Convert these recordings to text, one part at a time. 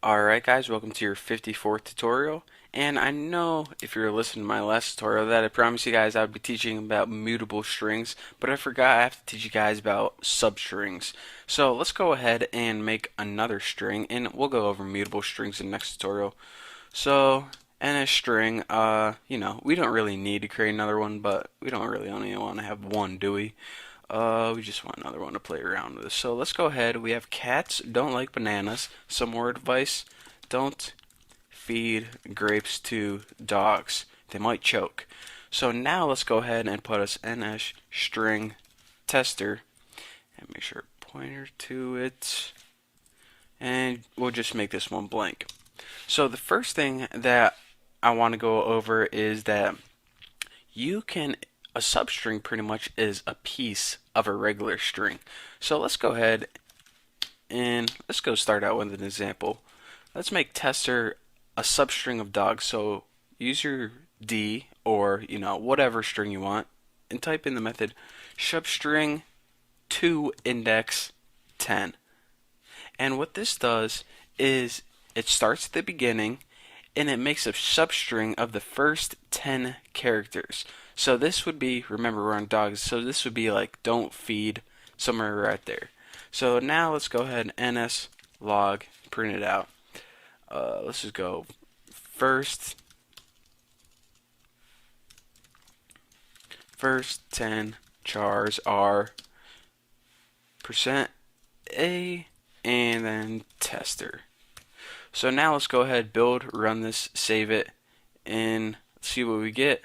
Alright guys, welcome to your 54th tutorial. And I know if you're listening to my last tutorial that I promised you guys I would be teaching about mutable strings, but I forgot I have to teach you guys about substrings. So let's go ahead and make another string, and we'll go over mutable strings in the next tutorial. So, in a string, we don't really need to create another one, but we don't really only want to have one, do we? We just want another one to play around with. So let's go ahead. We have cats don't like bananas. Some more advice: don't feed grapes to dogs. They might choke. So now let's go ahead and put us ns string tester and make sure pointer to it, and we'll just make this one blank. So the first thing that I want to go over is that a substring pretty much is a piece of a regular string. So let's go ahead and let's go start out with an example. Let's make tester a substring of dogs. So use your D or whatever string you want and type in the method substring to index 10. And what this does is it starts at the beginning and it makes a substring of the first 10 characters. So this would be, remember we're on dogs, so this would be like don't feed, somewhere right there. So now let's go ahead and ns log, print it out. Let's just go first 10 chars are %a and then tester. So now let's go ahead, build, run this, save it, and see what we get.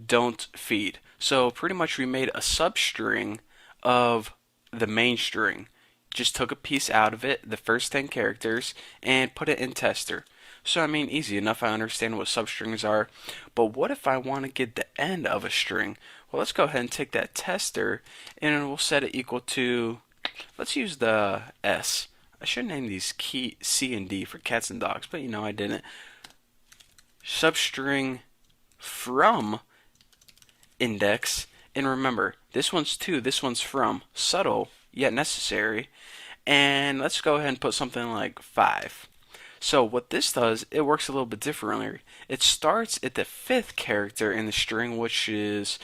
Don't feed. So pretty much we made a substring of the main string. Just took a piece out of it, the first 10 characters, and put it in tester. So I mean, easy enough, I understand what substrings are. But what if I want to get the end of a string? Well, let's go ahead and take that tester and we'll set it equal to, let's use the S. I should name these key C and D for cats and dogs, but I didn't. Substring from index, and remember, this one's to, this one's from. Subtle, yet necessary. And let's go ahead and put something like 5. So what this does, it works a little bit differently. It starts at the 5th character in the string, which is,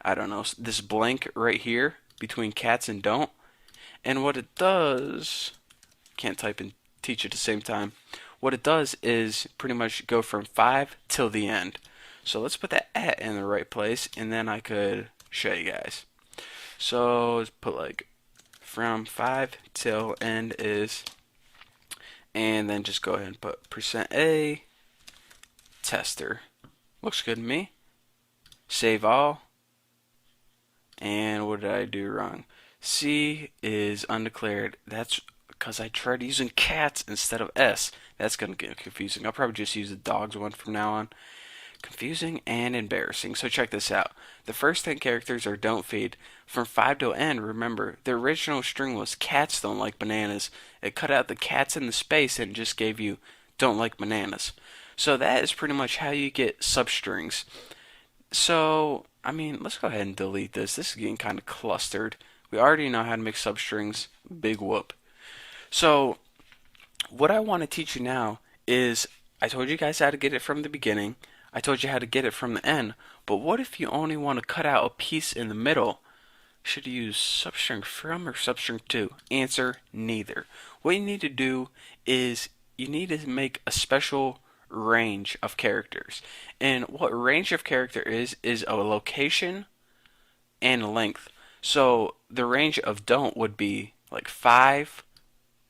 I don't know, this blank right here between cats and don't. And what it does, can't type and teach at the same time. What it does is pretty much go from 5 till the end. So let's put that at in the right place, and then I could show you guys. So let's put like from 5 till end is, and then just go ahead and put %a tester. Looks good to me. Save all. And what did I do wrong? C is undeclared. That's because I tried using cats instead of S. That's going to get confusing. I'll probably just use the dogs one from now on. Confusing and embarrassing. So check this out. The first 10 characters are don't feed. From 5 to end, remember, the original string was cats don't like bananas. It cut out the cats in the space and just gave you don't like bananas. So that is pretty much how you get substrings. So, I mean, let's go ahead and delete this. This is getting kind of clustered. We already know how to make substrings. Big whoop. So, what I want to teach you now is, I told you guys how to get it from the beginning. I told you how to get it from the end. But what if you only want to cut out a piece in the middle? Should you use substring from or substring to? Answer, neither. What you need to do is you need to make a special range of characters. And what range of character is a location and length. So the range of don't would be like 5,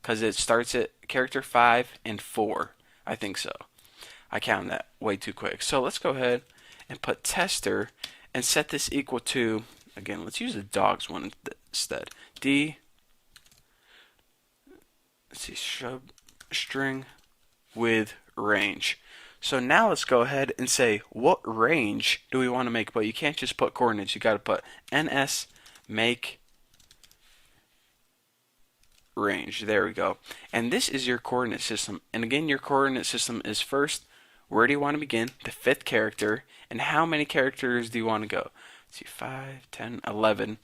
because it starts at character 5 and 4. I think so. I counted that way too quick. So let's go ahead and put tester and set this equal to, again, let's use the dogs one instead. D, let's see, substring with range. So now let's go ahead and say what range do we want to make, but you can't just put coordinates. You got to put ns make range. There we go. And this is your coordinate system. And again, your coordinate system is first, where do you want to begin? The 5th character. And how many characters do you want to go? Let's see, 5, 10, 11.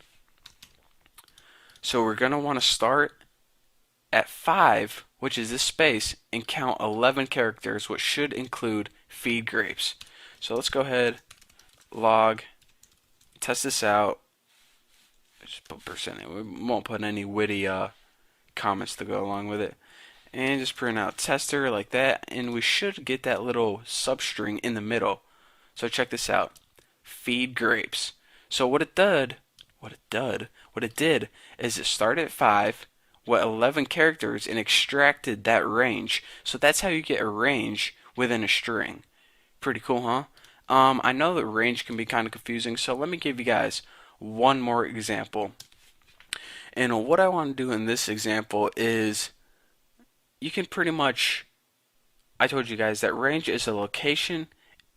So we're going to want to start at 5, which is this space, and count 11 characters, which should include feed grapes. So let's go ahead, log, test this out. Just put percent in. We won't put any witty comments to go along with it. And just print out tester like that, and we should get that little substring in the middle. So check this out. Feed grapes. So what it did is it started at 5 with 11 characters and extracted that range. So that's how you get a range within a string. Pretty cool, huh? I know that range can be kind of confusing, so let me give you guys one more example. And what I want to do in this example is you can pretty much, I told you guys that range is a location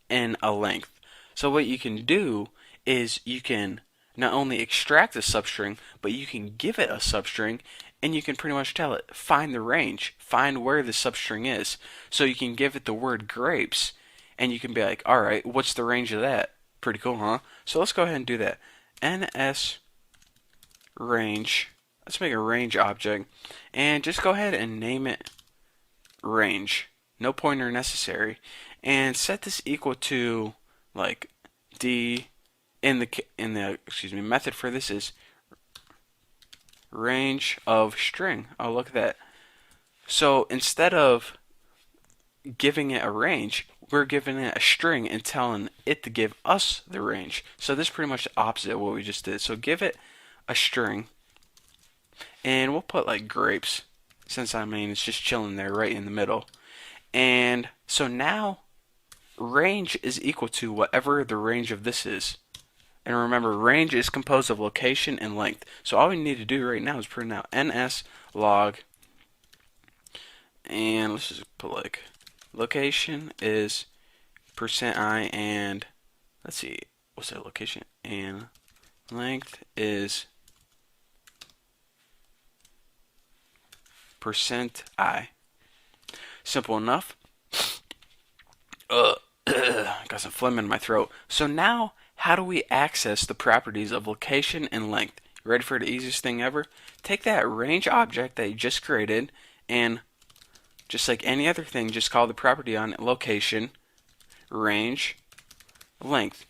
and a length. So what you can do is you can not only extract a substring, but you can give it a substring, and you can pretty much tell it, find the range, find where the substring is. So you can give it the word grapes, and you can be like, alright, what's the range of that? Pretty cool, huh? So let's go ahead and do that. NS range, let's make a range object, and just go ahead and name it range. No pointer necessary. And set this equal to like D in the method for this is range of string. Oh, look at that. So instead of giving it a range, we're giving it a string and telling it to give us the range. So this is pretty much the opposite of what we just did. So give it a string, and we'll put like grapes, since I mean it's just chilling there right in the middle. And so now range is equal to whatever the range of this is. And remember, range is composed of location and length. So all we need to do right now is print out ns log, and let's just put like location is %I, and let's see, what's that location, and length is %I. Simple enough. Got some phlegm in my throat. So now, how do we access the properties of location and length? You ready for the easiest thing ever? Take that range object that you just created, and just like any other thing, just call the property on it location, range, length.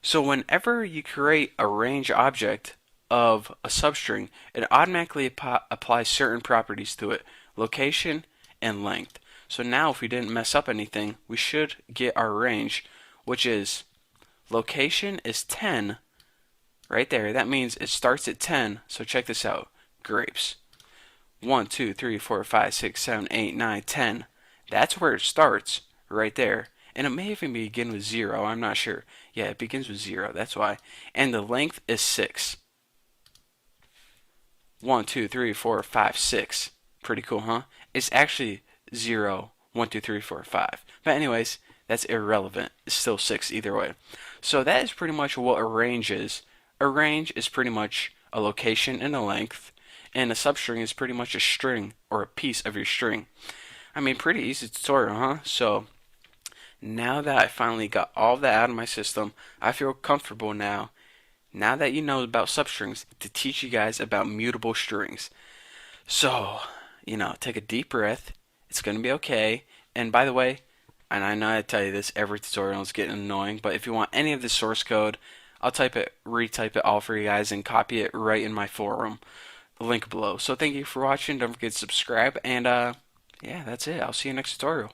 So whenever you create a range object of a substring, it automatically applies certain properties to it, location and length. So now if we didn't mess up anything, we should get our range, which is location is 10 right there. That means it starts at 10. So check this out. Grapes. 1, 2, 3, 4, 5, 6, 7, 8, 9, 10. That's where it starts right there. And it may even begin with 0. I'm not sure. Yeah, it begins with 0. That's why. And the length is 6. 1, 2, 3, 4, 5, 6. Pretty cool, huh? It's actually 0, 1, 2, 3, 4, 5. But anyways, that's irrelevant. It's still 6 either way. So that is pretty much what a range is. A range is pretty much a location and a length, and a substring is pretty much a string or a piece of your string. I mean, pretty easy tutorial, huh? So now that I finally got all that out of my system, I feel comfortable now that you know about substrings, to teach you guys about mutable strings. So, take a deep breath. It's going to be okay. And by the way, and I know I tell you this every tutorial, is getting annoying, but if you want any of the source code, I'll retype it all for you guys and copy it right in my forum. Link below. So thank you for watching. Don't forget to subscribe, and yeah, that's it. I'll see you next tutorial.